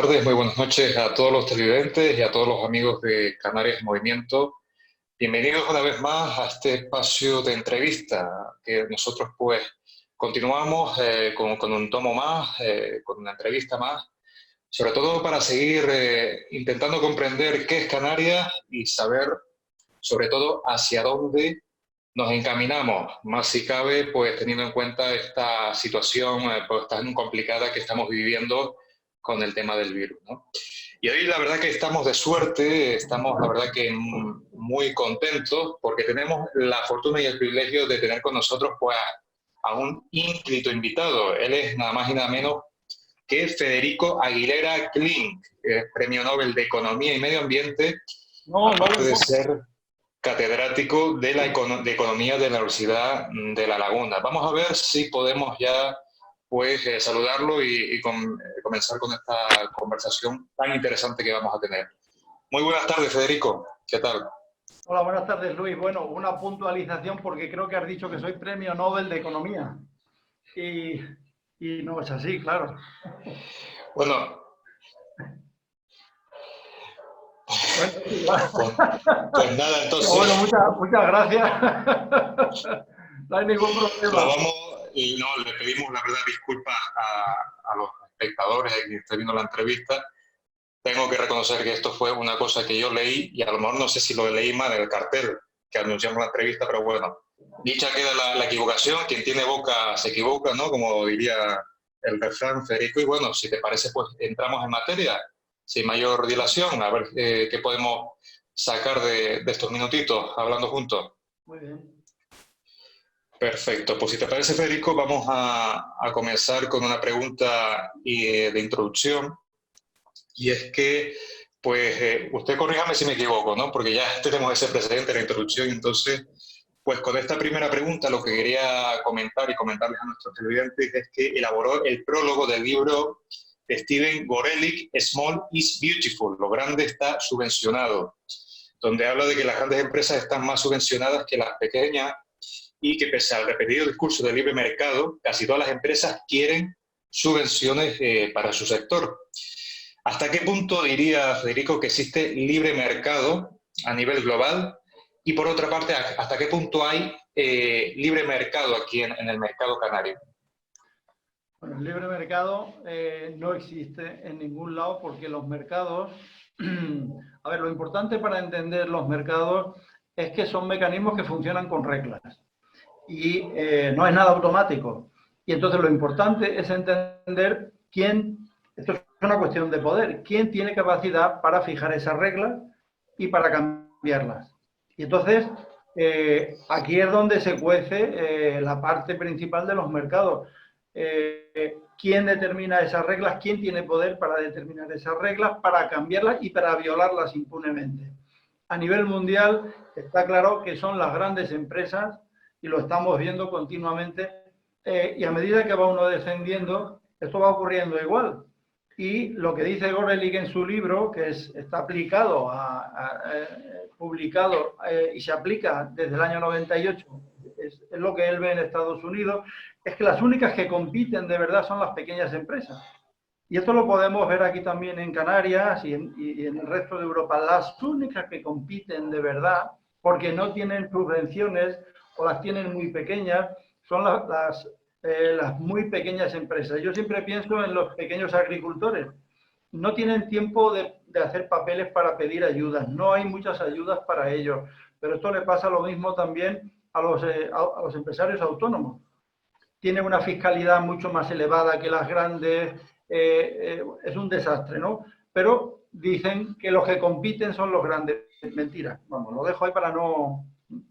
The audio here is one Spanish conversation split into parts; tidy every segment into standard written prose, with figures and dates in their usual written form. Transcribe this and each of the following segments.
tardes, muy buenas noches a todos los televidentes y a todos los amigos de Canarias Movimiento. Bienvenidos una vez más a este espacio de entrevista que nosotros pues continuamos con un tomo más, con una entrevista más, sobre todo para seguir intentando comprender qué es Canarias y saber sobre todo hacia dónde nos encaminamos, más si cabe, pues teniendo en cuenta esta situación pues, tan complicada que estamos viviendo con el tema del virus, ¿no? Y hoy la verdad que estamos de suerte, estamos la verdad que muy contentos porque tenemos la fortuna y el privilegio de tener con nosotros pues, a un ínclito invitado. Él es nada más y nada menos que Federico Aguilera Klink, Premio Nobel de Economía y Medio Ambiente, No, no aparte le de puedo. ser catedrático de de Economía de la Universidad de La Laguna. Vamos a ver si podemos ya pues saludarlo y comenzar con esta conversación tan interesante que vamos a tener. Muy buenas tardes, Federico. ¿Qué tal? Hola, buenas tardes, Luis. Bueno, una puntualización porque creo que has dicho que soy Premio Nobel de Economía. Y, y no es así, claro. Bueno, Bueno, pues, pues nada, pero bueno, entonces muchas gracias. No hay ningún lo problema. vamos y no, le pedimos la verdad disculpas a los espectadores a quienes estén viendo la entrevista. Tengo que reconocer que esto fue una cosa que yo leí y a lo mejor no sé si lo leí mal en el cartel que anunciamos la entrevista, pero bueno, dicha queda la equivocación, quien tiene boca se equivoca, ¿no? Como diría el refrán, Federico, y bueno, si te parece, pues entramos en materia, sin mayor dilación, a ver qué podemos sacar de estos minutitos hablando juntos. Muy bien. Perfecto, pues si te parece, Federico, vamos a comenzar con una pregunta de introducción. Y es que, pues, usted corríjame si me equivoco, ¿no? Porque ya tenemos ese precedente de la introducción. Entonces, pues con esta primera pregunta lo que quería comentar y comentarles a nuestros televidentes es que elaboró el prólogo del libro de Steven Gorelick, Small is Beautiful, lo grande está subvencionado, donde habla de que las grandes empresas están más subvencionadas que las pequeñas y que pese al repetido discurso del libre mercado, casi todas las empresas quieren subvenciones para su sector. ¿Hasta qué punto diría Federico que existe libre mercado a nivel global? Y por otra parte, ¿hasta qué punto hay libre mercado aquí en el mercado canario? Bueno, el libre mercado no existe en ningún lado porque los mercados, a ver, lo importante para entender los mercados es que son mecanismos que funcionan con reglas y no es nada automático. Y entonces lo importante es entender esto es una cuestión de poder, quién tiene capacidad para fijar esas reglas y para cambiarlas. Y entonces aquí es donde se cuece la parte principal de los mercados. ¿Quién determina esas reglas? ¿Quién tiene poder para determinar esas reglas, para cambiarlas y para violarlas impunemente? A nivel mundial está claro que son las grandes empresas y lo estamos viendo continuamente y a medida que va uno descendiendo, esto va ocurriendo igual. Y lo que dice Gorelick en su libro, que está aplicado, publicado y se aplica desde el año 98, es lo que él ve en Estados Unidos, es que las únicas que compiten de verdad son las pequeñas empresas. Y esto lo podemos ver aquí también en Canarias y en el resto de Europa. Las únicas que compiten de verdad, porque no tienen subvenciones o las tienen muy pequeñas, son las muy pequeñas empresas. Yo siempre pienso en los pequeños agricultores. No tienen tiempo de hacer papeles para pedir ayudas. No hay muchas ayudas para ellos. Pero esto le pasa lo mismo también a los empresarios autónomos. Tienen una fiscalidad mucho más elevada que las grandes, es un desastre, ¿no? Pero dicen que los que compiten son los grandes. Mentira, vamos, lo dejo ahí para no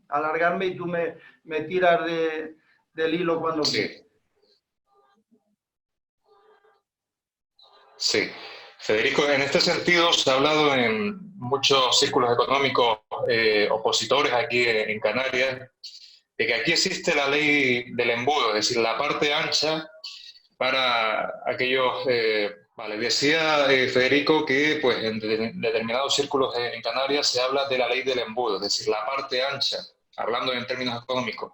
alargarme y tú me tiras del hilo cuando quieras. Sí, sí. Federico, en este sentido se ha hablado en muchos círculos económicos opositores aquí en Canarias de que aquí existe la ley del embudo, es decir, la parte ancha para aquellos... vale, decía Federico que pues, en determinados círculos en Canarias se habla de la ley del embudo, es decir, la parte ancha, hablando en términos económicos,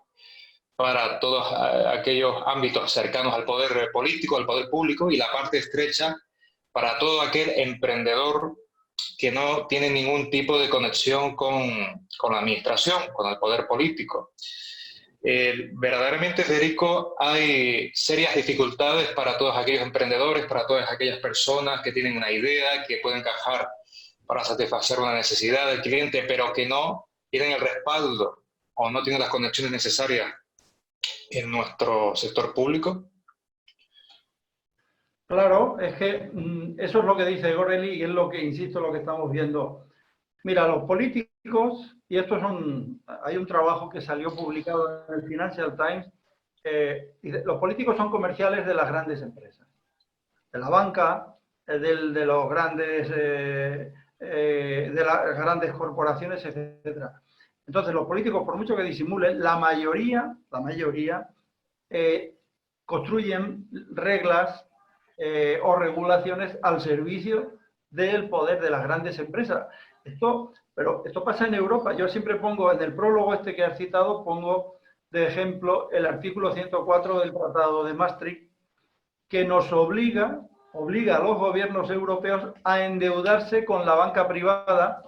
para todos aquellos ámbitos cercanos al poder político, al poder público, y la parte estrecha para todo aquel emprendedor que no tiene ningún tipo de conexión con la administración, con el poder político. Verdaderamente, Federico, hay serias dificultades para todos aquellos emprendedores, para todas aquellas personas que tienen una idea, que pueden encajar para satisfacer una necesidad del cliente, pero que no tienen el respaldo o no tienen las conexiones necesarias en nuestro sector público. Claro, es que eso es lo que dice Goreli y es lo que, insisto, lo que estamos viendo. Mira, los políticos, y hay un trabajo que salió publicado en el Financial Times, los políticos son comerciales de las grandes empresas, de la banca, de los grandes, de las grandes corporaciones, etcétera. Entonces, los políticos, por mucho que disimulen, la mayoría construyen reglas o regulaciones al servicio del poder de las grandes empresas. Pero esto pasa en Europa. Yo siempre pongo, en el prólogo este que has citado, pongo de ejemplo el artículo 104 del Tratado de Maastricht, que nos obliga a los gobiernos europeos a endeudarse con la banca privada,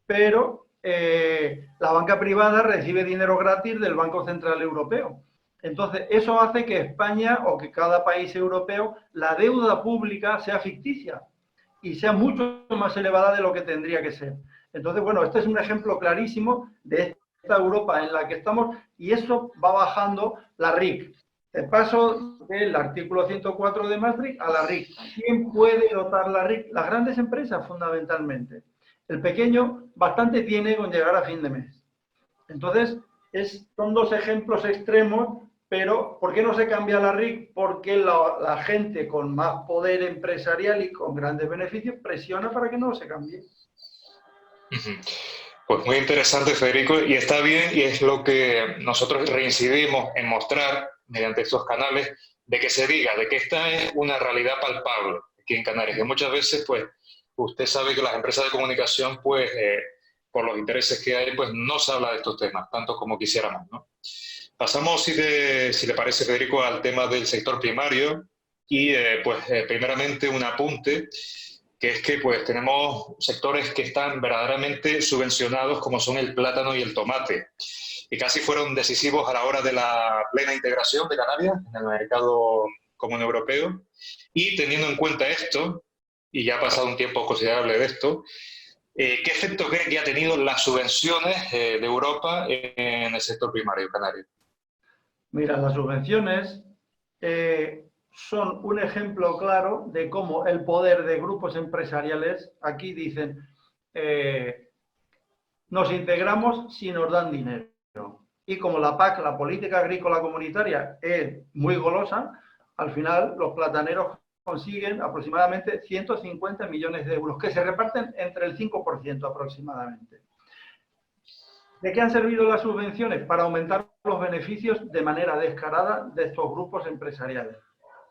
pero la banca privada recibe dinero gratis del Banco Central Europeo. Entonces, eso hace que España o que cada país europeo, la deuda pública sea ficticia y sea mucho más elevada de lo que tendría que ser. Entonces, bueno, este es un ejemplo clarísimo de esta Europa en la que estamos y eso va bajando la RIC. El paso del artículo 104 de Maastricht a la RIC. ¿Quién puede dotar la RIC? Las grandes empresas, fundamentalmente. El pequeño bastante tiene con llegar a fin de mes. Entonces, son dos ejemplos extremos. Pero, ¿por qué no se cambia la RIC? Porque la gente con más poder empresarial y con grandes beneficios presiona para que no se cambie. Pues muy interesante, Federico, y está bien, y es lo que nosotros reincidimos en mostrar mediante estos canales, de que se diga, de que esta es una realidad palpable aquí en Canarias, que muchas veces, pues, usted sabe que las empresas de comunicación, pues, por los intereses que hay, pues no se habla de estos temas, tanto como quisiéramos, ¿no? Pasamos, si le parece, Federico, al tema del sector primario y, primeramente, un apunte, que es que pues, tenemos sectores que están verdaderamente subvencionados, como son el plátano y el tomate, y casi fueron decisivos a la hora de la plena integración de Canarias en el mercado común europeo. Y teniendo en cuenta esto, y ya ha pasado un tiempo considerable de esto, ¿qué efecto cree que ha tenido las subvenciones de Europa en el sector primario canario? Mira, las subvenciones son un ejemplo claro de cómo el poder de grupos empresariales, aquí dicen, nos integramos si nos dan dinero. Y como la PAC, la Política Agrícola Comunitaria, es muy golosa, al final los plataneros consiguen aproximadamente 150 millones de euros, que se reparten entre el 5% aproximadamente. ¿De qué han servido las subvenciones? Para aumentar los beneficios de manera descarada de estos grupos empresariales.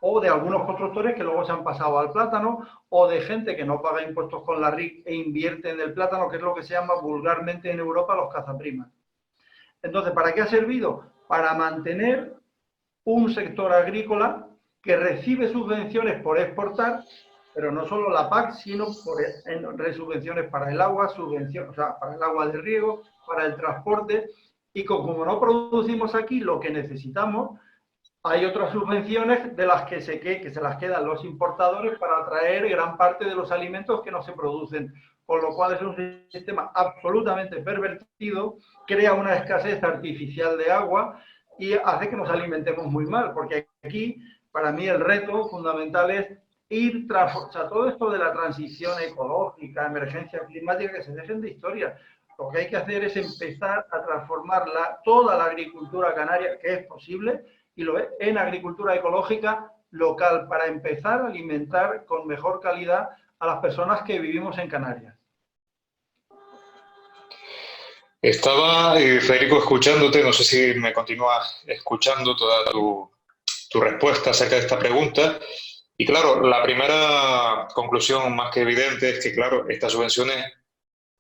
O de algunos constructores que luego se han pasado al plátano, o de gente que no paga impuestos con la RIC e invierte en el plátano, que es lo que se llama vulgarmente en Europa los cazaprimas. Entonces, ¿para qué ha servido? Para mantener un sector agrícola que recibe subvenciones por exportar, pero no solo la PAC, sino subvenciones para el agua, para el agua de riego, para el transporte, y como no producimos aquí lo que necesitamos, hay otras subvenciones de las que se las quedan los importadores para traer gran parte de los alimentos que no se producen, con lo cual es un sistema absolutamente pervertido, crea una escasez artificial de agua y hace que nos alimentemos muy mal, porque aquí, para mí, el reto fundamental es todo esto de la transición ecológica, emergencia climática, que se dejen de historia. Lo que hay que hacer es empezar a transformar toda la agricultura canaria, que es posible, y lo es, en agricultura ecológica local, para empezar a alimentar con mejor calidad a las personas que vivimos en Canarias. Estaba, Federico, escuchándote, no sé si me continúas escuchando toda tu respuesta acerca de esta pregunta. Y claro, la primera conclusión más que evidente es que, claro, estas subvenciones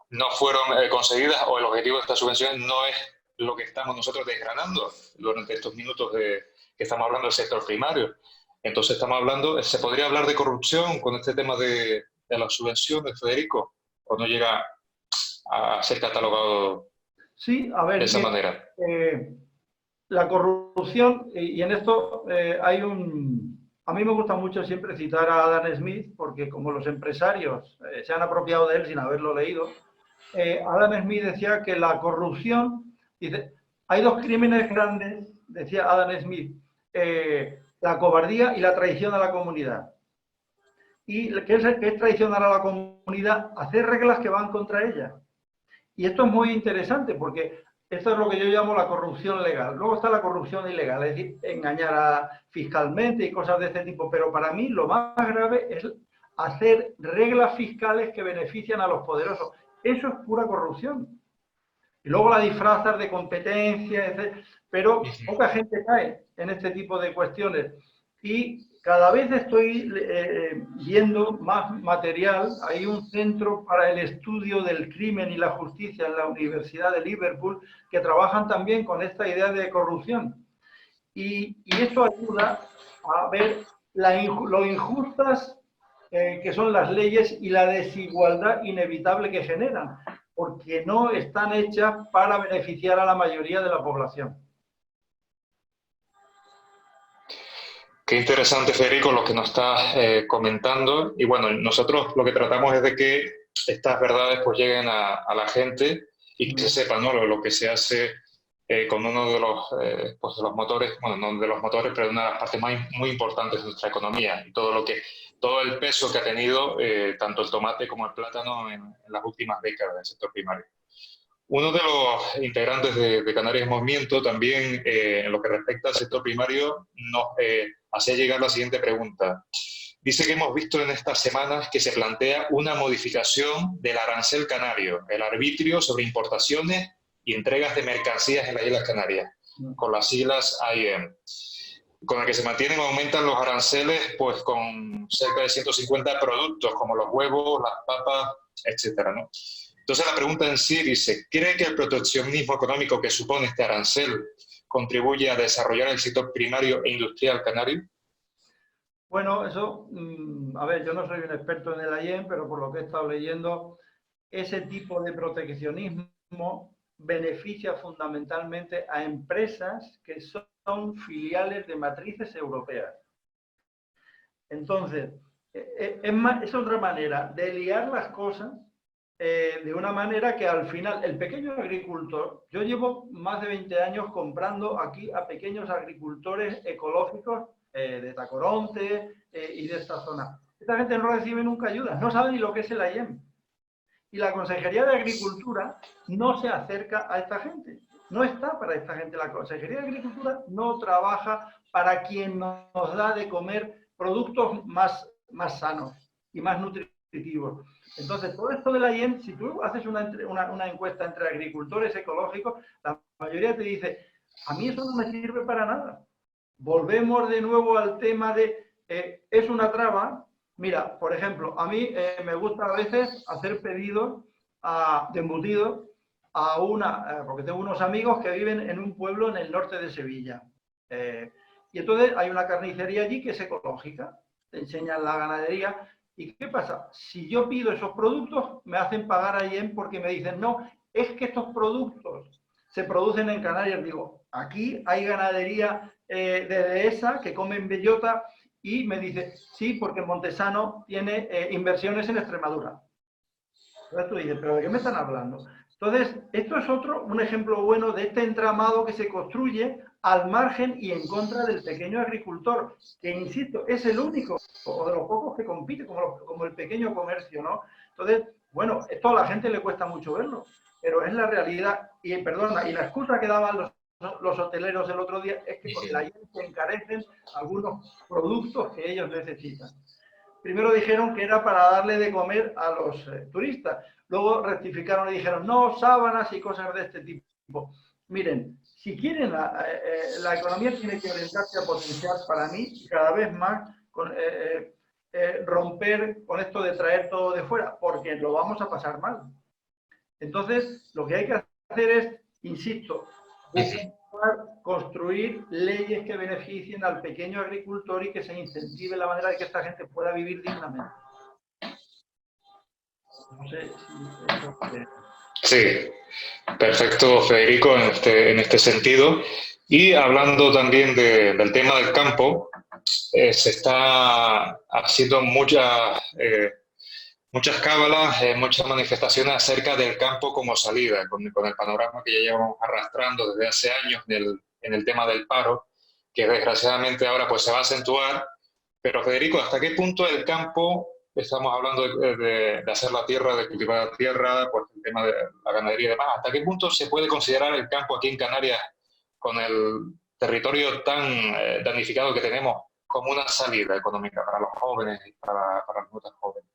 no fueron conseguidas, o el objetivo de estas subvenciones no es lo que estamos nosotros desgranando durante estos minutos que estamos hablando del sector primario. Entonces estamos hablando, ¿se podría hablar de corrupción con este tema de las subvenciones, Federico? ¿O no llega a ser catalogado Sí, a de ver, esa mira, manera? la corrupción, y en esto hay un... A mí me gusta mucho siempre citar a Adam Smith, porque como los empresarios se han apropiado de él sin haberlo leído, Adam Smith decía que la corrupción, dice, hay dos crímenes grandes, decía Adam Smith, la cobardía y la traición a la comunidad. ¿Y qué es traicionar a la comunidad? Hacer reglas que van contra ella. Y esto es muy interesante porque esto es lo que yo llamo la corrupción legal. Luego está la corrupción ilegal, es decir, engañar fiscalmente y cosas de este tipo. Pero para mí lo más grave es hacer reglas fiscales que benefician a los poderosos. Eso es pura corrupción. Y luego la disfrazas de competencia, etc. Pero poca gente cae en este tipo de cuestiones. Y cada vez estoy viendo más material. Hay un centro para el estudio del crimen y la justicia en la Universidad de Liverpool que trabajan también con esta idea de corrupción. Y eso ayuda a ver lo injustas que son las leyes y la desigualdad inevitable que generan, porque no están hechas para beneficiar a la mayoría de la población. Qué interesante, Federico, lo que nos estás comentando. Y bueno, nosotros lo que tratamos es de que estas verdades pues lleguen a la gente y que se sepa, ¿no? Lo que se hace con uno pues de los motores, bueno, no de los motores, pero una de las partes muy importantes de nuestra economía y todo el peso que ha tenido tanto el tomate como el plátano en las últimas décadas del sector primario. Uno de los integrantes de Canarias Movimiento también, en lo que respecta al sector primario, nos hacía llegar la siguiente pregunta. Dice que hemos visto en estas semanas que se plantea una modificación del arancel canario, el arbitrio sobre importaciones y entregas de mercancías en las Islas Canarias, con las siglas AIM, con el que se mantienen o aumentan los aranceles pues, con cerca de 150 productos, como los huevos, las papas, etcétera, ¿no? Entonces la pregunta en sí dice, ¿cree que el proteccionismo económico que supone este arancel contribuye a desarrollar el sector primario e industrial canario? Bueno, eso, a ver, yo no soy un experto en el AIEM, pero por lo que he estado leyendo, ese tipo de proteccionismo beneficia fundamentalmente a empresas que son filiales de matrices europeas. Entonces, es otra manera de liar las cosas de una manera que al final el pequeño agricultor, yo llevo más de 20 años comprando aquí a pequeños agricultores ecológicos de Tacoronte y de esta zona. Esta gente no recibe nunca ayudas, no sabe ni lo que es el AIEM. Y la Consejería de Agricultura no se acerca a esta gente. No está para esta gente. La Consejería de Agricultura no trabaja para quien nos da de comer productos más sanos y más nutritivos. Entonces, todo esto de la IEM, si tú haces una encuesta entre agricultores ecológicos, la mayoría te dice, a mí eso no me sirve para nada. Volvemos de nuevo al tema de, es una traba. Mira, por ejemplo, a mí me gusta a veces hacer pedidos de embutidos porque tengo unos amigos que viven en un pueblo en el norte de Sevilla. Y entonces hay una carnicería allí que es ecológica, te enseñan la ganadería. ¿Y qué pasa? Si yo pido esos productos, me hacen pagar ahí porque me dicen, no, es que estos productos se producen en Canarias. Digo, aquí hay ganadería de dehesa que comen bellota y me dice, sí, porque Montesano tiene inversiones en Extremadura. Entonces tú dices, ¿pero de qué me están hablando? Entonces, esto es un ejemplo bueno de este entramado que se construye al margen y en contra del pequeño agricultor, que, insisto, es el único o de los pocos que compite, como el pequeño comercio, ¿no? Entonces, bueno, esto a la gente le cuesta mucho verlo, pero es la realidad. Y, perdona, y la excusa que daban los hoteleros el otro día es que con la IEM se encarecen algunos productos que ellos necesitan. Primero dijeron que era para darle de comer a los turistas. Luego rectificaron y dijeron, no, sábanas y cosas de este tipo. Miren, si quieren, la economía tiene que orientarse a potenciar para mí cada vez más, romper con esto de traer todo de fuera, porque lo vamos a pasar mal. Entonces, lo que hay que hacer es, insisto, construir leyes que beneficien al pequeño agricultor y que se incentive la manera de que esta gente pueda vivir dignamente. No sé si eso Sí, perfecto, Federico, en este sentido. Y hablando también del tema del campo, se está haciendo muchas cábalas, muchas manifestaciones acerca del campo como salida, con el panorama que ya llevamos arrastrando desde hace años en el tema del paro, que desgraciadamente ahora pues se va a acentuar. Pero Federico, ¿hasta qué punto el campo, estamos hablando de hacer la tierra, de cultivar la tierra, pues el tema de la ganadería y demás, ¿hasta qué punto se puede considerar el campo aquí en Canarias, con el territorio tan damnificado que tenemos, como una salida económica para los jóvenes y para los no tan jóvenes?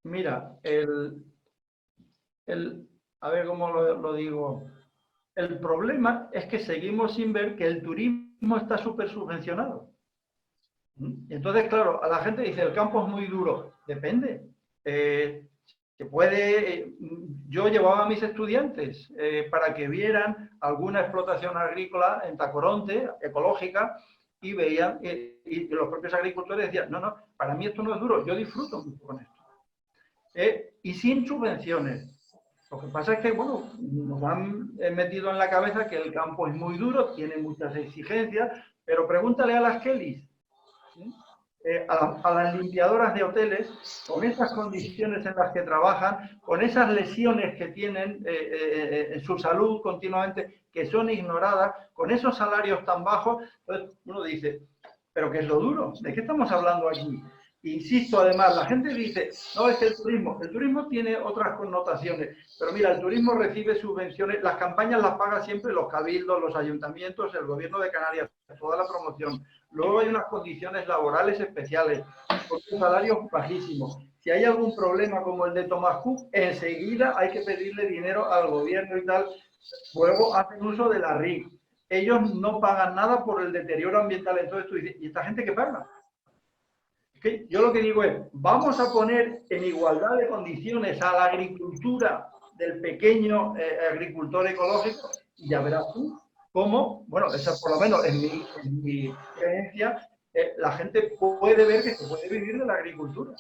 Mira, a ver cómo lo digo. El problema es que seguimos sin ver que el turismo está súper subvencionado. Entonces, claro, a la gente dice, el campo es muy duro. Depende. Yo llevaba a mis estudiantes para que vieran alguna explotación agrícola en Tacoronte, ecológica, y veían, y los propios agricultores decían, no, no, para mí esto no es duro, yo disfruto mucho con esto. Y sin subvenciones. Lo que pasa es que, bueno, nos han metido en la cabeza que el campo es muy duro, tiene muchas exigencias, pero pregúntale a las Kellys, a las limpiadoras de hoteles, con esas condiciones en las que trabajan, con esas lesiones que tienen en su salud continuamente, que son ignoradas, con esos salarios tan bajos, entonces uno dice, ¿pero qué es lo duro? ¿De qué estamos hablando aquí? Insisto, además, la gente dice, no, es que el turismo tiene otras connotaciones, pero mira, el turismo recibe subvenciones, las campañas las paga siempre los cabildos, los ayuntamientos, el gobierno de Canarias, toda la promoción. Luego hay unas condiciones laborales especiales, con un salario bajísimo. Si hay algún problema como el de Thomas Cook, enseguida hay que pedirle dinero al gobierno y tal. Luego hacen uso de la RIC. Ellos no pagan nada por el deterioro ambiental. Entonces tú dices, ¿y esta gente qué paga? Yo lo que digo es, vamos a poner en igualdad de condiciones a la agricultura del pequeño agricultor ecológico y ya verás tú cómo, bueno, esa por lo menos en mi creencia, la gente puede ver que se puede vivir de la agricultura.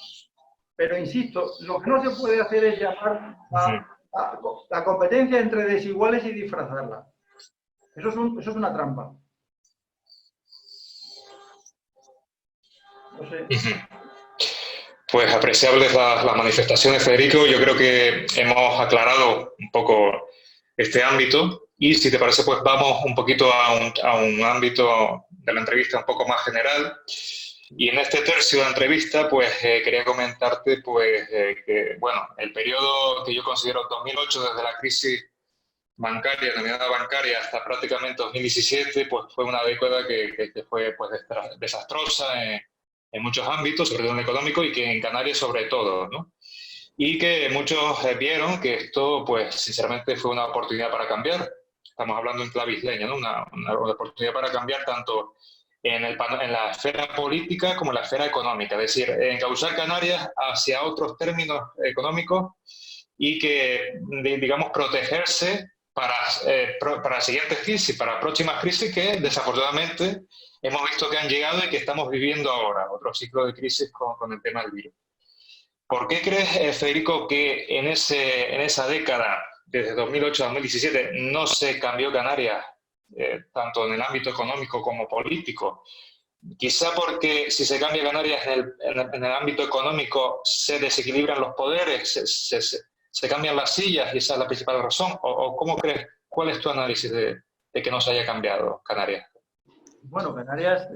Pero insisto, lo que no se puede hacer es llamar a la competencia entre desiguales y disfrazarla. Eso es una trampa. No sé. Pues apreciables las manifestaciones, Federico. Yo creo que hemos aclarado un poco este ámbito y si te parece, pues vamos un poquito a un ámbito de la entrevista un poco más general. Y en este tercio de la entrevista, pues quería comentarte pues, que, bueno, el periodo que yo considero 2008, desde la crisis bancaria, denominada bancaria, hasta prácticamente 2017, pues fue una década que fue pues, desastrosa en muchos ámbitos, sobre todo en el económico, y que en Canarias sobre todo, ¿no? Y que muchos vieron que esto, pues, sinceramente fue una oportunidad para cambiar. Estamos hablando en clave isleña, ¿no? Una oportunidad para cambiar tanto en la esfera política como en la esfera económica, es decir, encauzar Canarias hacia otros términos económicos y que, digamos, protegerse para siguientes crisis, para próximas crisis que desafortunadamente hemos visto que han llegado y que estamos viviendo ahora, otro ciclo de crisis con el tema del virus. ¿Por qué crees, Federico, que en esa década, desde 2008 a 2017, no se cambió Canarias, tanto en el ámbito económico como político? Quizá porque si se cambia Canarias en el ámbito económico se desequilibran los poderes, se cambian las sillas y esa es la principal razón. ¿O cómo crees? ¿Cuál es tu análisis de que no se haya cambiado Canarias? Bueno, Canarias,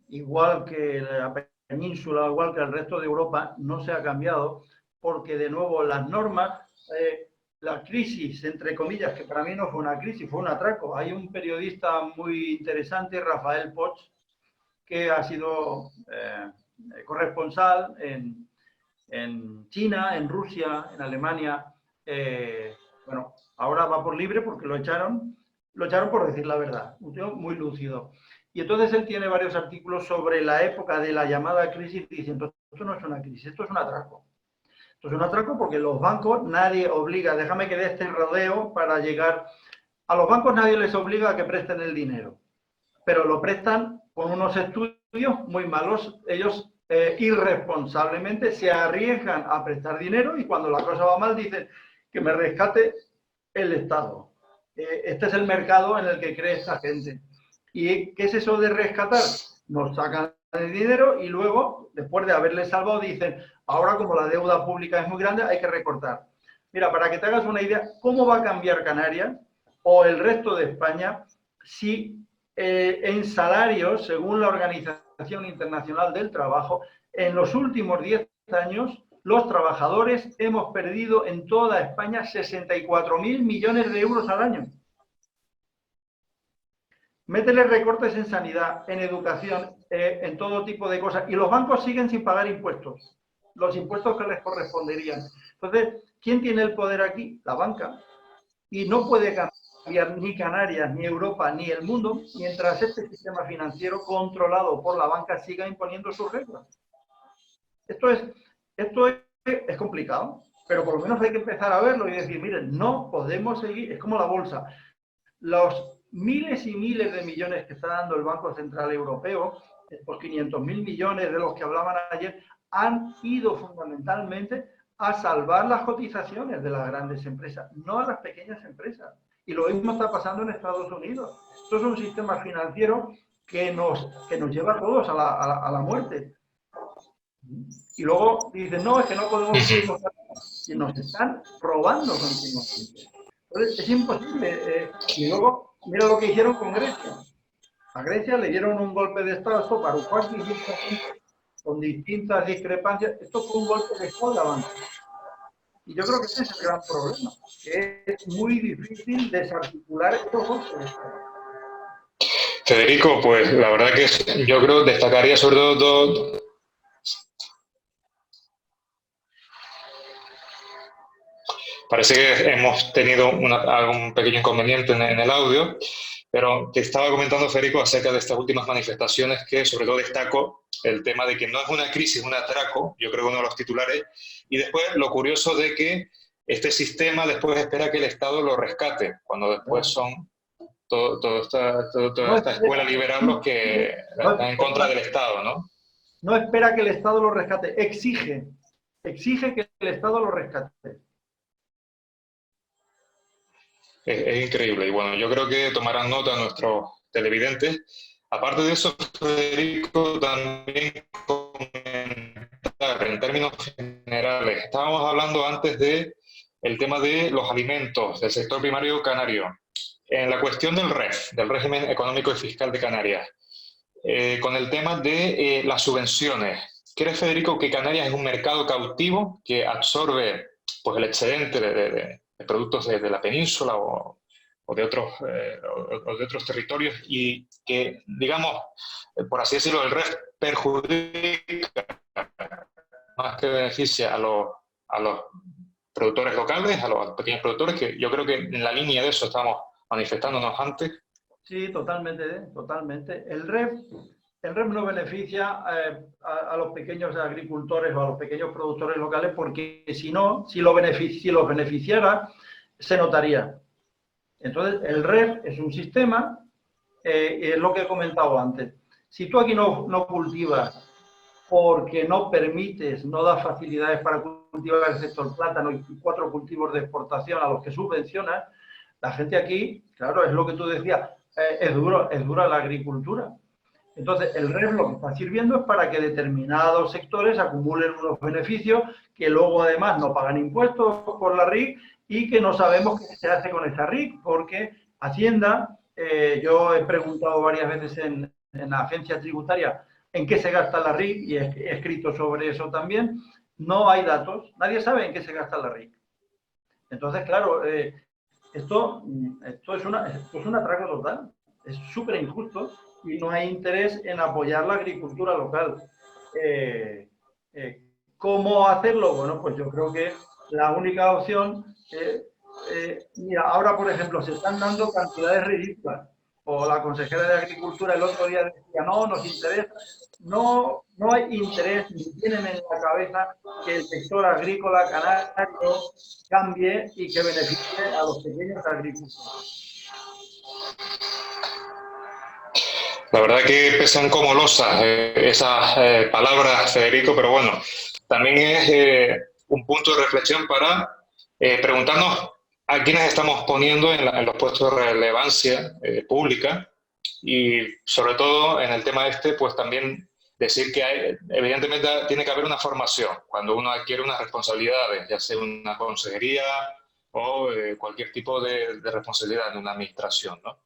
igual que la península, igual que el resto de Europa, no se ha cambiado porque, de nuevo, las normas, la crisis, entre comillas, que para mí no fue una crisis, fue un atraco. Hay un periodista muy interesante, Rafael Poch, que ha sido corresponsal en China, en Rusia, en Alemania. Bueno, ahora va por libre porque lo echaron por decir la verdad, un tío muy lúcido. Y entonces él tiene varios artículos sobre la época de la llamada crisis diciendo, esto no es una crisis, esto es un atraco. Esto es un atraco porque los bancos, nadie obliga, déjame que dé este rodeo para llegar. A los bancos nadie les obliga a que presten el dinero, pero lo prestan con unos estudios muy malos. Ellos irresponsablemente se arriesgan a prestar dinero y cuando la cosa va mal dicen que me rescate el Estado. Este es el mercado en el que cree esta gente. ¿Y qué es eso de rescatar? Nos sacan el dinero y luego, después de haberles salvado, dicen, ahora como la deuda pública es muy grande, hay que recortar. Mira, para que te hagas una idea, ¿cómo va a cambiar Canarias o el resto de España si en salarios, según la Organización Internacional del Trabajo, en los últimos 10 años los trabajadores hemos perdido en toda España 64.000 millones de euros al año? Métele recortes en sanidad, en educación, en todo tipo de cosas. Y los bancos siguen sin pagar impuestos, los impuestos que les corresponderían. Entonces, ¿quién tiene el poder aquí? La banca. Y no puede cambiar ni Canarias, ni Europa, ni el mundo, mientras este sistema financiero controlado por la banca siga imponiendo sus reglas. Esto es complicado, pero por lo menos hay que empezar a verlo y decir, miren, no podemos seguir, es como la bolsa. Los miles y miles de millones que está dando el Banco Central Europeo, por 500.000 millones de los que hablaban ayer, han ido fundamentalmente a salvar las cotizaciones de las grandes empresas, no a las pequeñas empresas. Y lo mismo está pasando en Estados Unidos. Esto es un sistema financiero que nos lleva a todos a la muerte. Y luego dicen, no, es que no podemos seguir y nos están robando continuamente. Entonces, es imposible. Y luego, mira lo que hicieron con Grecia. A Grecia le dieron un golpe de Estado, esto Varoufakis, con distintas discrepancias. Esto fue un golpe de Estado de la banca. Y yo creo que ese es el gran problema, que es muy difícil desarticular estos golpes de Estado. Federico, pues la verdad que yo creo que destacaría sobre todo Parece que hemos tenido algún pequeño inconveniente en el audio, pero te estaba comentando, Federico, acerca de estas últimas manifestaciones que sobre todo destaco el tema de que no es una crisis, es un atraco, yo creo que uno de los titulares, y después lo curioso de que este sistema después espera que el Estado lo rescate, cuando después son toda esta escuela liberal los que están en contra del Estado, ¿no? No espera que el Estado lo rescate, exige que el Estado lo rescate. Es increíble. Y bueno, yo creo que tomarán nota nuestros televidentes. Aparte de eso, Federico, también comentar en términos generales. Estábamos hablando antes de el tema de los alimentos del sector primario canario. En la cuestión del REF, del régimen económico y fiscal de Canarias, con el tema de las subvenciones. ¿Crees, Federico, que Canarias es un mercado cautivo que absorbe pues, el excedente de productos de la península o de otros territorios y que, digamos, por así decirlo, el REF perjudica más que beneficia a los productores locales, a los pequeños productores, que yo creo que en la línea de eso estamos manifestándonos antes? Sí, totalmente. El REF no beneficia a los pequeños agricultores o a los pequeños productores locales porque si los beneficiara, se notaría. Entonces, el REF es un sistema, es lo que he comentado antes. Si tú aquí no cultivas porque no permites, no das facilidades para cultivar el sector plátano y 4 cultivos de exportación a los que subvencionas, la gente aquí, claro, es lo que tú decías, es dura la agricultura. Entonces, el REF lo que está sirviendo es para que determinados sectores acumulen unos beneficios que luego además no pagan impuestos por la RIC y que no sabemos qué se hace con esa RIC porque Hacienda, yo he preguntado varias veces en la agencia tributaria en qué se gasta la RIC y he escrito sobre eso también, no hay datos, nadie sabe en qué se gasta la RIC. Entonces, claro, esto es un atraco total, es súper injusto y no hay interés en apoyar la agricultura local. ¿Cómo hacerlo? Bueno, pues yo creo que la única opción mira, ahora por ejemplo se están dando cantidades ridículas, o la consejera de Agricultura el otro día decía, no, nos interesa, no hay interés ni tienen en la cabeza que el sector agrícola canario cambie y que beneficie a los pequeños agricultores. La verdad que pesan como losas esas palabras, Federico, pero bueno, también es un punto de reflexión para preguntarnos a quiénes estamos poniendo en los puestos de relevancia pública y sobre todo en el tema este, pues también decir que evidentemente tiene que haber una formación cuando uno adquiere unas responsabilidades, ya sea una consejería o cualquier tipo de responsabilidad en una administración, ¿no?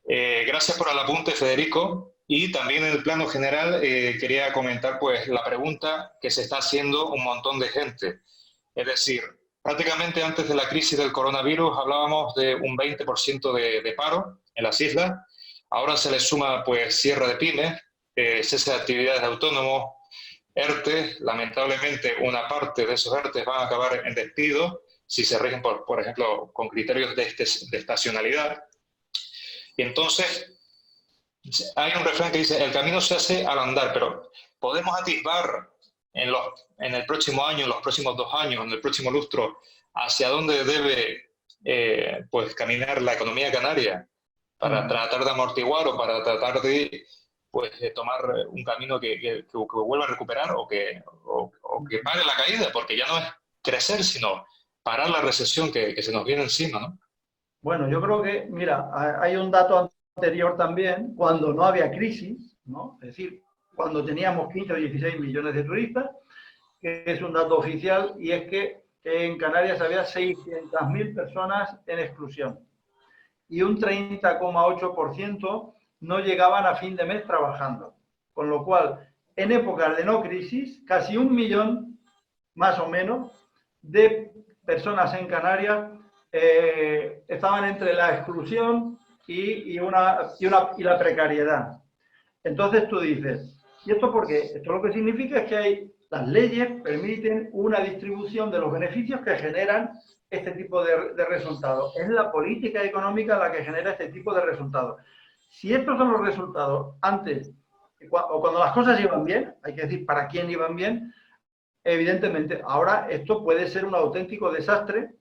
Gracias por el apunte, Federico. Y también en el plano general quería comentar pues la pregunta que se está haciendo un montón de gente. Es decir, prácticamente antes de la crisis del coronavirus hablábamos de un 20% de paro en las islas. Ahora se le suma pues cierre de pymes, cese de actividades de autónomos, ERTE. Lamentablemente una parte de esos ERTE van a acabar en despido si se rigen por ejemplo con criterios de estacionalidad. Y entonces hay un refrán que dice, el camino se hace al andar, pero podemos atisbar en el próximo año, en los próximos 2 años, en el próximo lustro, hacia dónde debe pues caminar la economía canaria para tratar de amortiguar o para tratar de, pues, de tomar un camino que vuelva a recuperar o que pare la caída, porque ya no es crecer, sino parar la recesión que se nos viene encima, ¿no? Bueno, yo creo que, mira, hay un dato anterior también, cuando no había crisis, ¿no? Es decir, cuando teníamos 15 o 16 millones de turistas, que es un dato oficial, y es que en Canarias había 600.000 personas en exclusión y un 30,8% no llegaban a fin de mes trabajando. Con lo cual, en épocas de no crisis, casi 1 millón, más o menos, de personas en Canarias estaban entre la exclusión y la precariedad. Entonces tú dices, ¿y esto por qué? Esto lo que significa es que las leyes permiten una distribución de los beneficios que generan este tipo de resultados. Es la política económica la que genera este tipo de resultados. Si estos son los resultados antes o cuando las cosas iban bien, hay que decir para quién iban bien, evidentemente ahora esto puede ser un auténtico desastre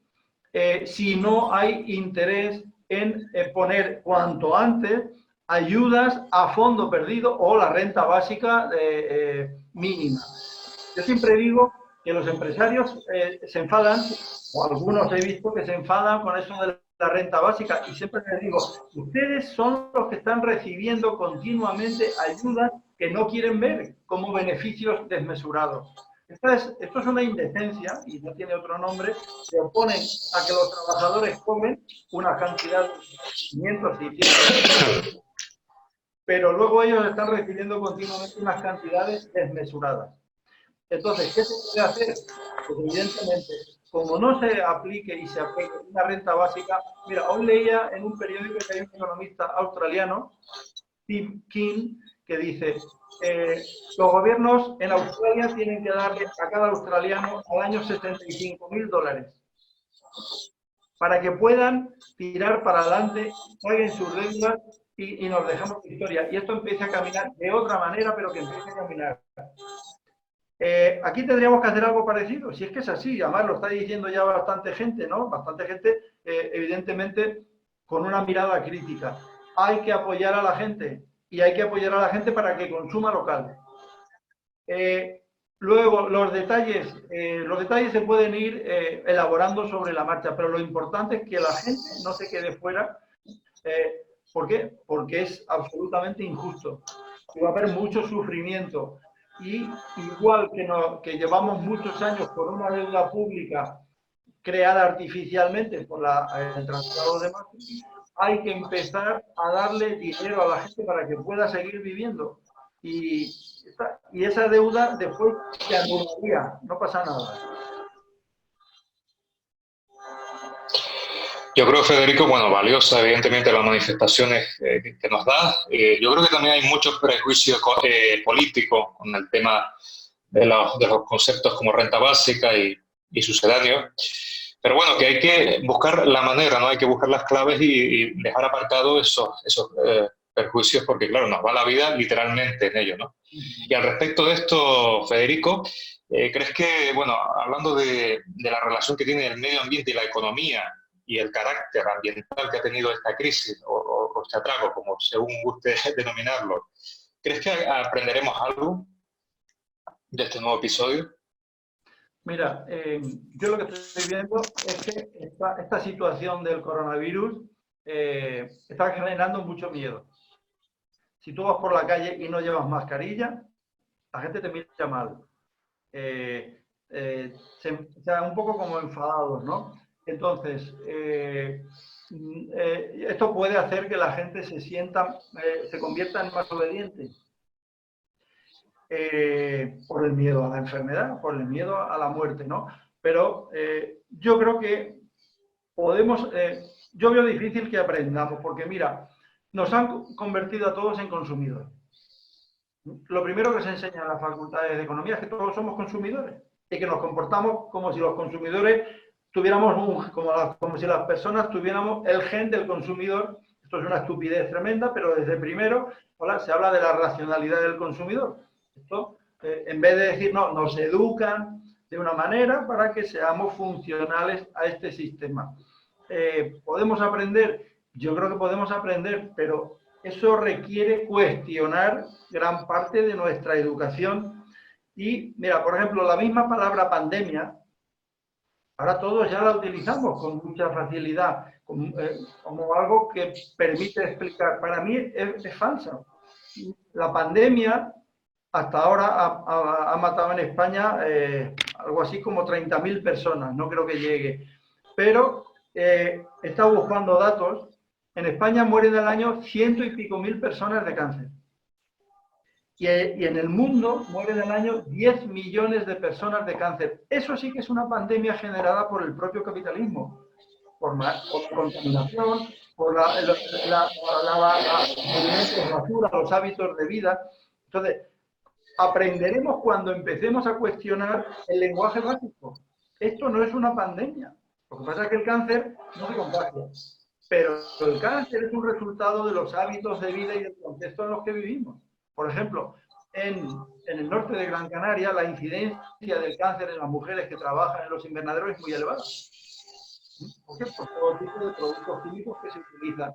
si no hay interés en poner cuanto antes ayudas a fondo perdido o la renta básica mínima. Yo siempre digo que los empresarios se enfadan, o algunos he visto que se enfadan con eso de la renta básica, y siempre les digo, ustedes son los que están recibiendo continuamente ayudas que no quieren ver como beneficios desmesurados. Esto es una indecencia, y no tiene otro nombre, se oponen a que los trabajadores comen una cantidad de 500, 600, pero luego ellos están recibiendo continuamente unas cantidades desmesuradas. Entonces, ¿qué se puede hacer? Pues evidentemente, como no se aplique y se aplique una renta básica, mira, hoy leía en un periódico que hay un economista australiano, Tim King, que dice, los gobiernos en Australia tienen que darle a cada australiano al año $75.000 para que puedan tirar para adelante, paguen sus deudas y nos dejamos de historia. Y esto empieza a caminar de otra manera, pero que empiece a caminar. Aquí tendríamos que hacer algo parecido, si es que es así, además lo está diciendo ya bastante gente, ¿no? Bastante gente, evidentemente, con una mirada crítica. Hay que apoyar a la gente, y hay que apoyar a la gente para que consuma local. Luego, los detalles se pueden ir elaborando sobre la marcha, pero lo importante es que la gente no se quede fuera. ¿Por qué? Porque es absolutamente injusto. Va a haber mucho sufrimiento. Y igual que llevamos muchos años con una deuda pública creada artificialmente por el Tratado de Maastricht, hay que empezar a darle dinero a la gente para que pueda seguir viviendo. Y esa deuda después se anularía, no pasa nada. Yo creo, Federico, bueno, valiosa evidentemente las manifestaciones que nos da. Yo creo que también hay muchos prejuicios políticos con el tema de los conceptos como renta básica y sucedáneos. Pero bueno, que hay que buscar la manera, ¿no? Hay que buscar las claves y dejar aparcados esos perjuicios, porque claro, nos va la vida literalmente en ello, ¿no? Y al respecto de esto, Federico, ¿crees que, bueno, hablando de la relación que tiene el medio ambiente y la economía, y el carácter ambiental que ha tenido esta crisis o este atraco, como según guste denominarlo, ¿crees que aprenderemos algo de este nuevo episodio? Mira, yo lo que estoy viendo es que esta situación del coronavirus está generando mucho miedo. Si tú vas por la calle y no llevas mascarilla, la gente te mira mal. O sea, un poco como enfadados, ¿no? Entonces, esto puede hacer que la gente se convierta en más obediente por el miedo a la enfermedad, por el miedo a la muerte, ¿no? Pero yo creo que podemos, yo veo difícil que aprendamos, porque mira, nos han convertido a todos en consumidores. Lo primero que se enseña en las facultades de economía es que todos somos consumidores y que nos comportamos como si los consumidores tuviéramos como si las personas tuviéramos el gen del consumidor. Esto es una estupidez tremenda, pero desde primero se habla de la racionalidad del consumidor. Esto, en vez de decir, no, nos educan de una manera para que seamos funcionales a este sistema. ¿Podemos aprender? Yo creo que podemos aprender, pero eso requiere cuestionar gran parte de nuestra educación. Y mira, por ejemplo, la misma palabra pandemia, ahora todos ya la utilizamos con mucha facilidad, como algo que permite explicar. Para mí es falsa. La pandemia hasta ahora ha matado en España algo así como 30.000 personas, no creo que llegue. Pero he estado buscando datos. En España mueren al año 100 y pico mil personas de cáncer. Y en el mundo mueren al año 10 millones de personas de cáncer. Eso sí que es una pandemia generada por el propio capitalismo, por contaminación, por la basura, los hábitos de vida. Entonces, aprenderemos cuando empecemos a cuestionar el lenguaje básico. Esto no es una pandemia. Lo que pasa es que el cáncer no se contagia. Pero el cáncer es un resultado de los hábitos de vida y del contexto en los que vivimos. Por ejemplo, en el norte de Gran Canaria, la incidencia del cáncer en las mujeres que trabajan en los invernaderos es muy elevada. ¿Por qué? Por todo tipo de productos químicos que se utilizan.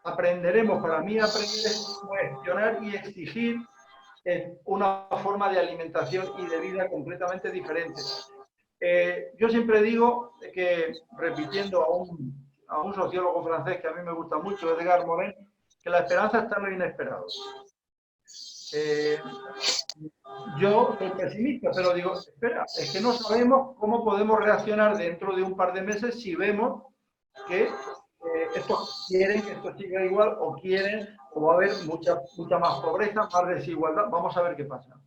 Aprenderemos, para mí aprender es cuestionar y exigir una forma de alimentación y de vida completamente diferente. Yo siempre digo que, repitiendo a un sociólogo francés que a mí me gusta mucho, Edgar Morin, que la esperanza está en lo inesperado. Yo soy pesimista, pero digo, espera, es que no sabemos cómo podemos reaccionar dentro de un par de meses si vemos que estos quieren que esto siga igual o quieren o va a haber mucha más pobreza, más desigualdad. Vamos a ver qué pasa.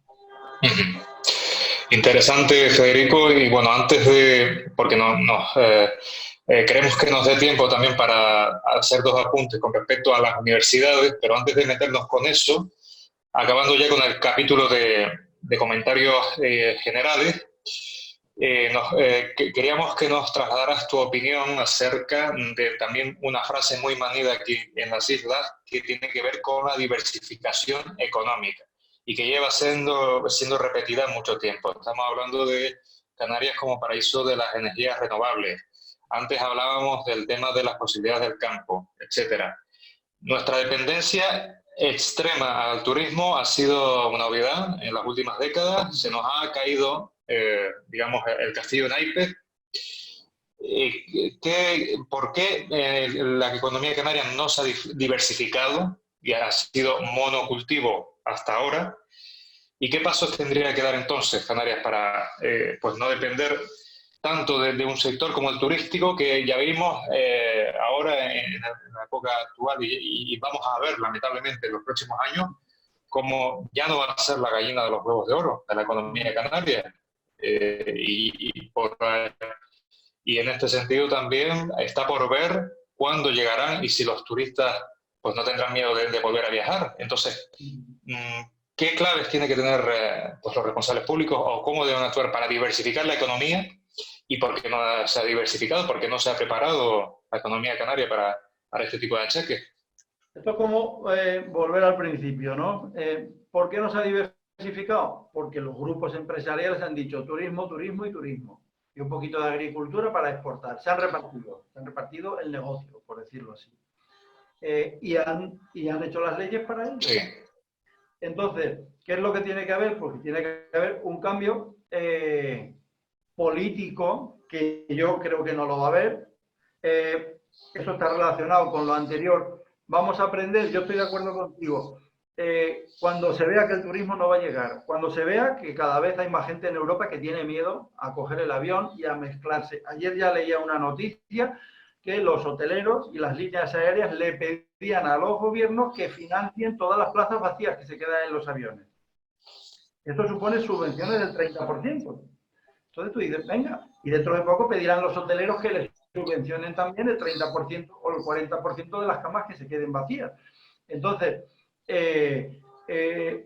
Interesante, Federico, y bueno, antes de, porque queremos que nos dé tiempo también para hacer dos apuntes con respecto a las universidades, pero antes de meternos con eso, acabando ya con el capítulo de comentarios generales, queríamos que nos trasladaras tu opinión acerca de también una frase muy manida aquí en las islas que tiene que ver con la diversificación económica y que lleva siendo repetida mucho tiempo. Estamos hablando de Canarias como paraíso de las energías renovables. Antes hablábamos del tema de las posibilidades del campo, etcétera. Nuestra dependencia extrema al turismo ha sido una obviedad en las últimas décadas. Se nos ha caído, digamos, el castillo en naipes. ¿Por qué la economía canaria no se ha diversificado y ha sido monocultivo hasta ahora? ¿Y qué pasos tendría que dar entonces Canarias para pues no depender tanto de un sector como el turístico, que ya vimos ahora en la época actual y vamos a ver lamentablemente en los próximos años como ya no va a ser la gallina de los huevos de oro de la economía canaria? Y en este sentido también está por ver cuándo llegarán y si los turistas pues no tendrán miedo de volver a viajar. Entonces, ¿qué claves tienen que tener pues los responsables públicos o cómo deben actuar para diversificar la economía? ¿Y por qué no se ha diversificado? ¿Por qué no se ha preparado la economía canaria para este tipo de achaques? Esto es como volver al principio, ¿no? ¿Por qué no se ha diversificado? Porque los grupos empresariales han dicho turismo, turismo y turismo. y un poquito de agricultura para exportar. Se han repartido el negocio, por decirlo así. Y han hecho las leyes para ello. Sí. Entonces, ¿qué es lo que tiene que haber? Porque tiene que haber un cambio político, que yo creo que no lo va a haber. Eso está relacionado con lo anterior. Vamos a aprender, yo estoy de acuerdo contigo, cuando se vea que el turismo no va a llegar, cuando se vea que cada vez hay más gente en Europa que tiene miedo a coger el avión y a mezclarse. Ayer ya leía una noticia que los hoteleros y las líneas aéreas le pedían a los gobiernos que financien todas las plazas vacías que se quedan en los aviones. Esto supone subvenciones del 30%. Entonces tú dices, venga, y dentro de poco pedirán los hoteleros que les subvencionen también el 30% o el 40% de las camas que se queden vacías. Entonces,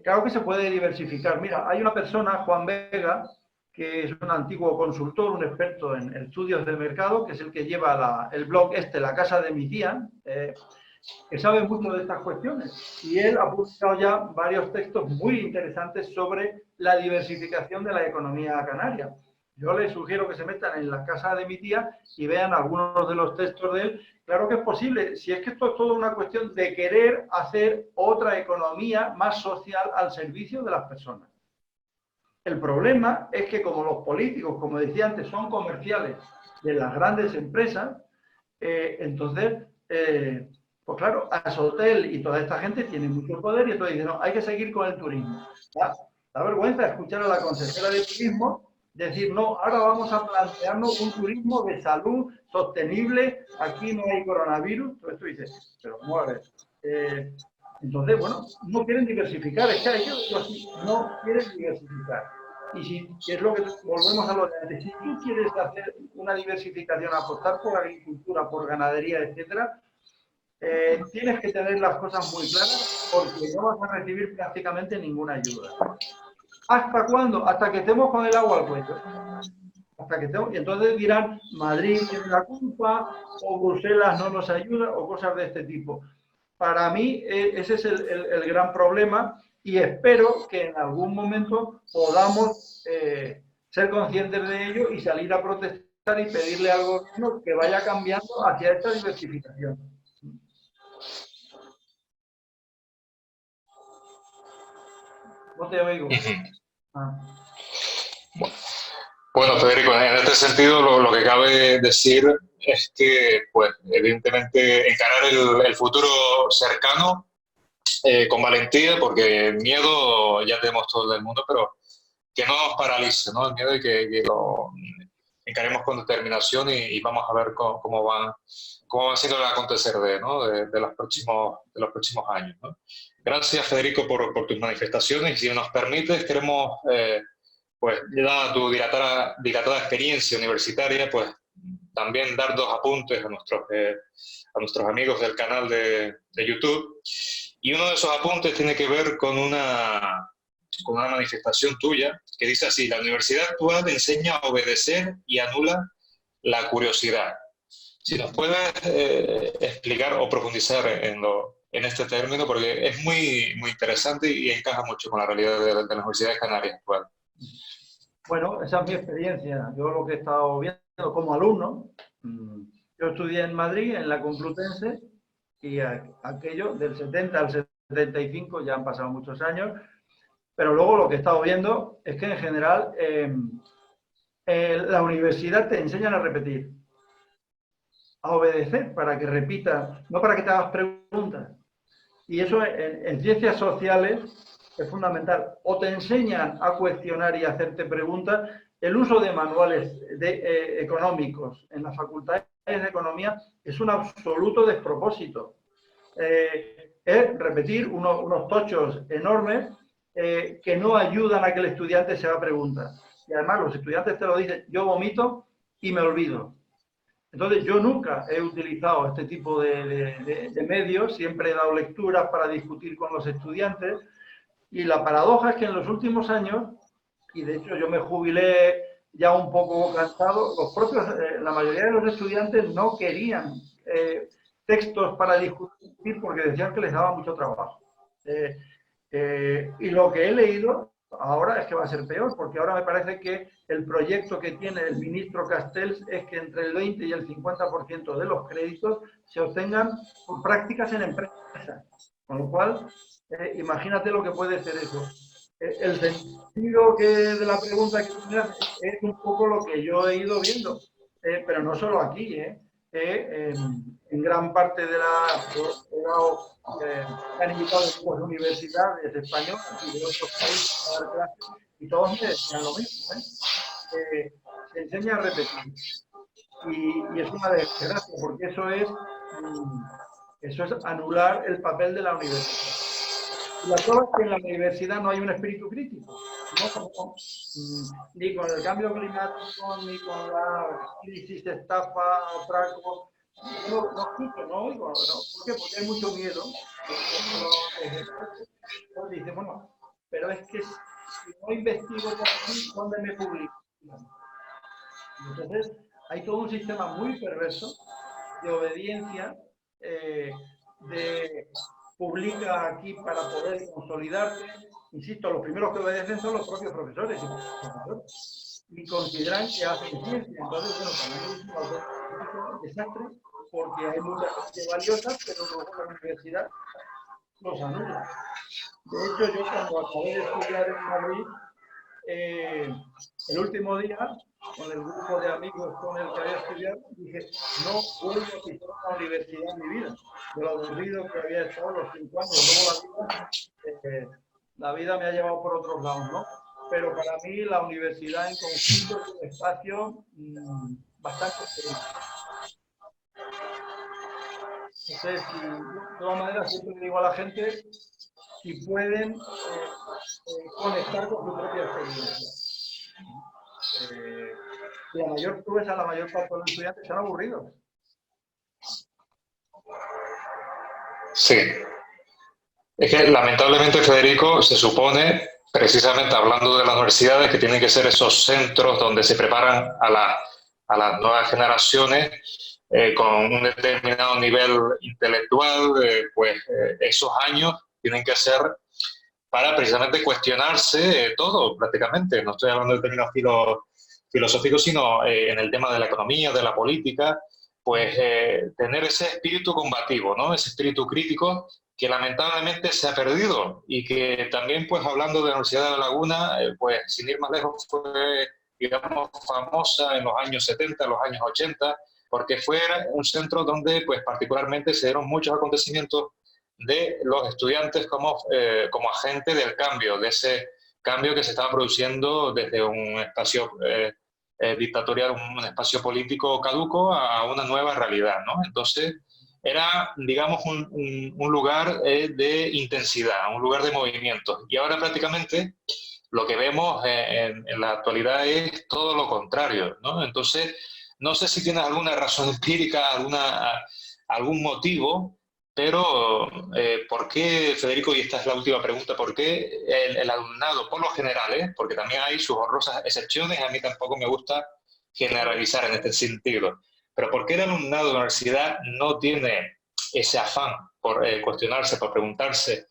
claro que se puede diversificar. Mira, hay una persona, Juan Vega, que es un antiguo consultor, un experto en estudios de mercado, que es el que lleva el blog La Casa de mi tía, que sabe mucho de estas cuestiones. Y él ha publicado ya varios textos muy interesantes sobre la diversificación de la economía canaria. Yo les sugiero que se metan en La Casa de mi tía y vean algunos de los textos de él. Claro que es posible, si es que esto es toda una cuestión de querer hacer otra economía más social al servicio de las personas. El problema es que como los políticos, como decía antes, son comerciales de las grandes empresas, entonces, pues claro, Asotel y toda esta gente tienen mucho poder y entonces dicen, no, hay que seguir con el turismo. Da vergüenza escuchar a la consejera de turismo decir, no, ahora vamos a plantearnos un turismo de salud sostenible, aquí no hay coronavirus. Entonces tú dices, pero ¿cómo a ver? Entonces, bueno, no quieren diversificar, es que ellos no quieren diversificar. Y si es lo que volvemos a lo de antes, si tú quieres hacer una diversificación, apostar por agricultura, por ganadería, etcétera, tienes que tener las cosas muy claras porque no vas a recibir prácticamente ninguna ayuda. ¿Hasta cuándo? Hasta que estemos con el agua al cuello. Hasta que estemos, y entonces dirán, Madrid tiene la culpa, o Bruselas no nos ayuda, o cosas de este tipo. Para mí, ese es el gran problema y espero que en algún momento podamos ser conscientes de ello y salir a protestar y pedirle al gobierno que vaya cambiando hacia esta diversificación. No te oigo. Bueno, Federico, en este sentido lo que cabe decir es que, pues, evidentemente, encarar el futuro cercano con valentía, porque miedo ya tenemos todo el mundo, pero que no nos paralice, ¿no? El miedo y que lo encaremos con determinación y vamos a ver cómo va siendo el acontecer de los próximos años, ¿no? Gracias, Federico, por tus manifestaciones. Y si nos permites, queremos, pues, dada tu dilatada experiencia universitaria, pues, también dar dos apuntes a nuestros amigos del canal de YouTube. Y uno de esos apuntes tiene que ver con una manifestación tuya que dice así: la universidad actual enseña a obedecer y anula la curiosidad. Si nos puedes explicar o profundizar en este término, porque es muy, muy interesante y encaja mucho con la realidad de la Universidad de Canarias actual. Bueno, esa es mi experiencia. Yo lo que he estado viendo como alumno, yo estudié en Madrid, en la Complutense, y aquello del 70 al 75 ya han pasado muchos años, pero luego lo que he estado viendo es que en general la universidad te enseñan a repetir, a obedecer para que repitas, no para que te hagas preguntas. Y eso en ciencias sociales es fundamental. O te enseñan a cuestionar y a hacerte preguntas. El uso de manuales económicos en las facultades de economía es un absoluto despropósito. Es repetir unos tochos enormes que no ayudan a que el estudiante se haga preguntas. Y además los estudiantes te lo dicen, yo vomito y me olvido. Entonces, yo nunca he utilizado este tipo de medios, siempre he dado lecturas para discutir con los estudiantes, y la paradoja es que en los últimos años, y de hecho yo me jubilé ya un poco cansado, la mayoría de los estudiantes no querían textos para discutir porque decían que les daba mucho trabajo. Y lo que he leído ahora es que va a ser peor, porque ahora me parece que el proyecto que tiene el ministro Castells es que entre el 20 y el 50% de los créditos se obtengan por prácticas en empresas. Con lo cual, imagínate lo que puede ser eso. El sentido de la pregunta que me haces es un poco lo que yo he ido viendo, pero no solo aquí, en gran parte de me han invitado de muchas universidades españolas y de otros países a dar clases y todos me decían lo mismo, se enseña a repetir y es una desgracia porque eso es anular el papel de la universidad. Y la prueba es que en la universidad no hay un espíritu crítico, ¿no? Ni con el cambio climático, ni con la crisis de estafa, atraco. No escucho, no oigo, ¿no? ¿Por qué? Porque hay mucho miedo. Entonces dice, bueno, pero es que si no investigo por aquí, ¿dónde me publico? Entonces, hay todo un sistema muy perverso de obediencia, de publica aquí para poder consolidarte. Insisto, los primeros que obedecen son los propios profesores y consideran que hacen ciencia. Entonces, bueno, también es un desastre porque hay muchas cosas valiosas, pero luego la universidad los anula. De hecho, yo cuando acabé de estudiar en Madrid, el último día, con el grupo de amigos con el que había estudiado, dije, no vuelvo a pisar una universidad en mi vida. De lo aburrido que había estado los 5 años. Luego la vida me ha llevado por otros lados, ¿no? Pero para mí la universidad en conjunto es un espacio bastante feliz. Entonces, de todas maneras, siempre le digo a la gente si pueden conectar con su propia experiencia. Y a mayor tú ves a la mayor parte de los estudiantes son aburridos. Sí. Es que lamentablemente, Federico, se supone, precisamente hablando de las universidades, que tienen que ser esos centros donde se preparan a las nuevas generaciones con un determinado nivel intelectual, esos años tienen que ser para precisamente cuestionarse todo, prácticamente. No estoy hablando de términos filosóficos, sino en el tema de la economía, de la política, pues tener ese espíritu combativo, ¿no? Ese espíritu crítico que lamentablemente se ha perdido y que también, pues hablando de la Universidad de La Laguna, pues sin ir más lejos, fue, digamos, famosa en los años 70, en los años 80, porque fue un centro donde, pues particularmente, se dieron muchos acontecimientos de los estudiantes como agente del cambio, de ese cambio que se estaba produciendo desde un espacio dictatorial, un espacio político caduco a una nueva realidad, ¿no? Entonces, era, digamos, un lugar de intensidad, un lugar de movimiento. Y ahora prácticamente lo que vemos en la actualidad es todo lo contrario, ¿no? Entonces, no sé si tienes alguna razón empírica, algún motivo, pero ¿por qué, Federico, y esta es la última pregunta, por qué el alumnado, por lo general, porque también hay sus honrosas excepciones, a mí tampoco me gusta generalizar en este sentido, pero ¿por qué el alumnado de la universidad no tiene ese afán por cuestionarse, por preguntarse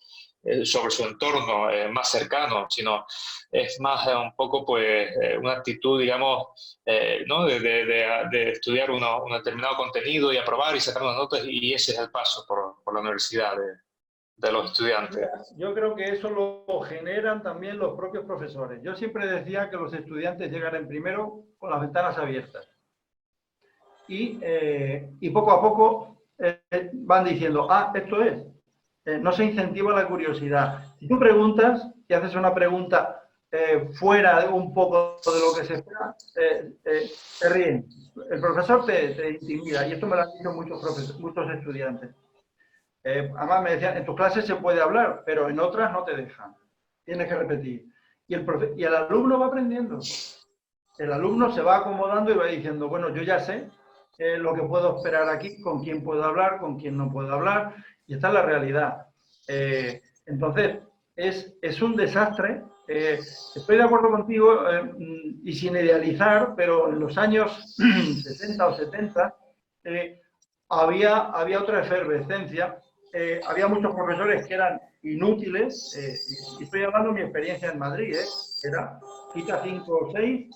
sobre su entorno más cercano, sino es más un poco pues una actitud, digamos, ¿no? de estudiar un determinado contenido y aprobar y sacar unas notas y ese es el paso por la universidad de los estudiantes? Yo creo que eso lo generan también los propios profesores. Yo siempre decía que los estudiantes llegaran primero con las ventanas abiertas y poco a poco van diciendo, esto es. No se incentiva la curiosidad. Si tú preguntas y haces una pregunta fuera un poco de lo que se espera, te ríen. El profesor te intimida y esto me lo han dicho muchos estudiantes. Además me decían, en tus clases se puede hablar, pero en otras no te dejan. Tienes que repetir. Y el alumno va aprendiendo. El alumno se va acomodando y va diciendo, bueno, yo ya sé lo que puedo esperar aquí, con quién puedo hablar, con quién no puedo hablar, y esta es la realidad. Entonces, es un desastre. Estoy de acuerdo contigo y sin idealizar, pero en los años 60 o 70 había otra efervescencia. Había muchos profesores que eran inútiles, y estoy hablando de mi experiencia en Madrid, era quita 5 o 6,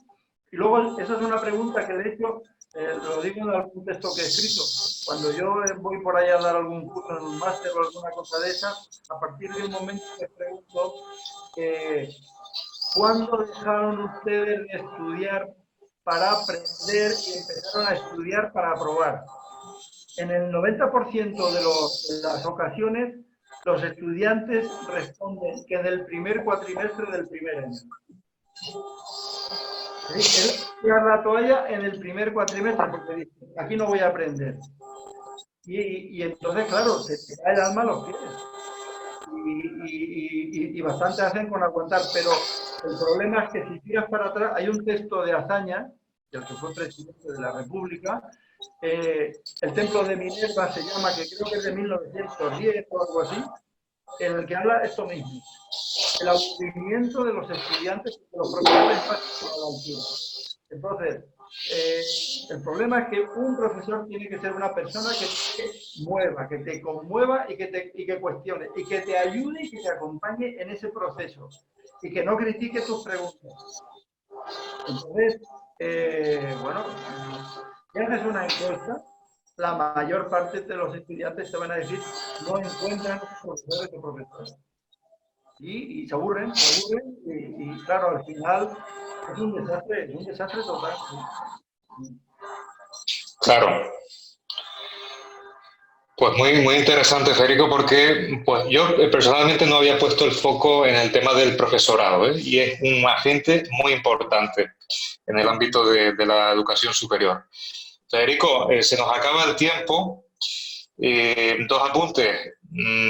y luego esa es una pregunta que de hecho, lo digo en algún texto que he escrito, cuando yo voy por ahí a dar algún curso en un máster o alguna cosa de esa, a partir de un momento les pregunto, ¿cuándo dejaron ustedes de estudiar para aprender y empezaron a estudiar para aprobar? En el 90% de las ocasiones, los estudiantes responden que en el primer cuatrimestre del primer año. ¿Sí? Tirar la toalla en el primer cuatrimestre porque dice, aquí no voy a aprender. Y entonces, claro, se te cae el alma a los pies. Y bastante hacen con aguantar, pero el problema es que si tiras para atrás, hay un texto de Azaña, el que fue presidente de la República, el templo de Minerva se llama, que creo que es de 1910 o algo así, en el que habla esto mismo, el aburrimiento de los estudiantes y de los profesores a la altura. Entonces, el problema es que un profesor tiene que ser una persona que te mueva, que te conmueva y que cuestione, y que te ayude y que te acompañe en ese proceso, y que no critique tus preguntas. Entonces, bueno, si haces una encuesta, la mayor parte de los estudiantes te van a decir no encuentran profesores o profesores. Y se aburren, y claro, al final es un desastre total. Claro. Pues muy interesante, Federico, porque pues yo personalmente no había puesto el foco en el tema del profesorado, ¿eh? Y es un agente muy importante en el ámbito de la educación superior. Federico, se nos acaba el tiempo. Dos apuntes.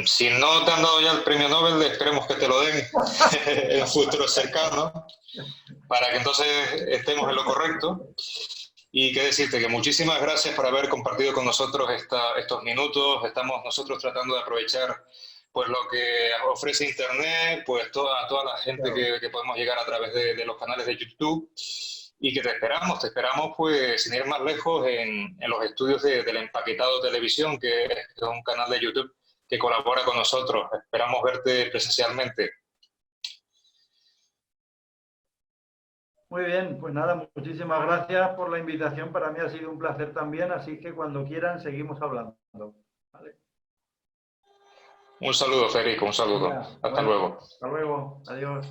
Si no te han dado ya el premio Nobel, esperemos que te lo den en un futuro cercano, para que entonces estemos en lo correcto. Y qué decirte que muchísimas gracias por haber compartido con nosotros estos minutos. Estamos nosotros tratando de aprovechar pues lo que ofrece Internet, pues toda la gente que podemos llegar a través de los canales de YouTube. Y que te esperamos pues sin ir más lejos en los estudios del Empaquetado Televisión, que es un canal de YouTube que colabora con nosotros. Esperamos verte presencialmente. Muy bien, pues nada, muchísimas gracias por la invitación. Para mí ha sido un placer también, así que cuando quieran seguimos hablando. ¿Vale? Un saludo, Federico, un saludo. Venga, Hasta bueno, luego. hasta luego. Adiós.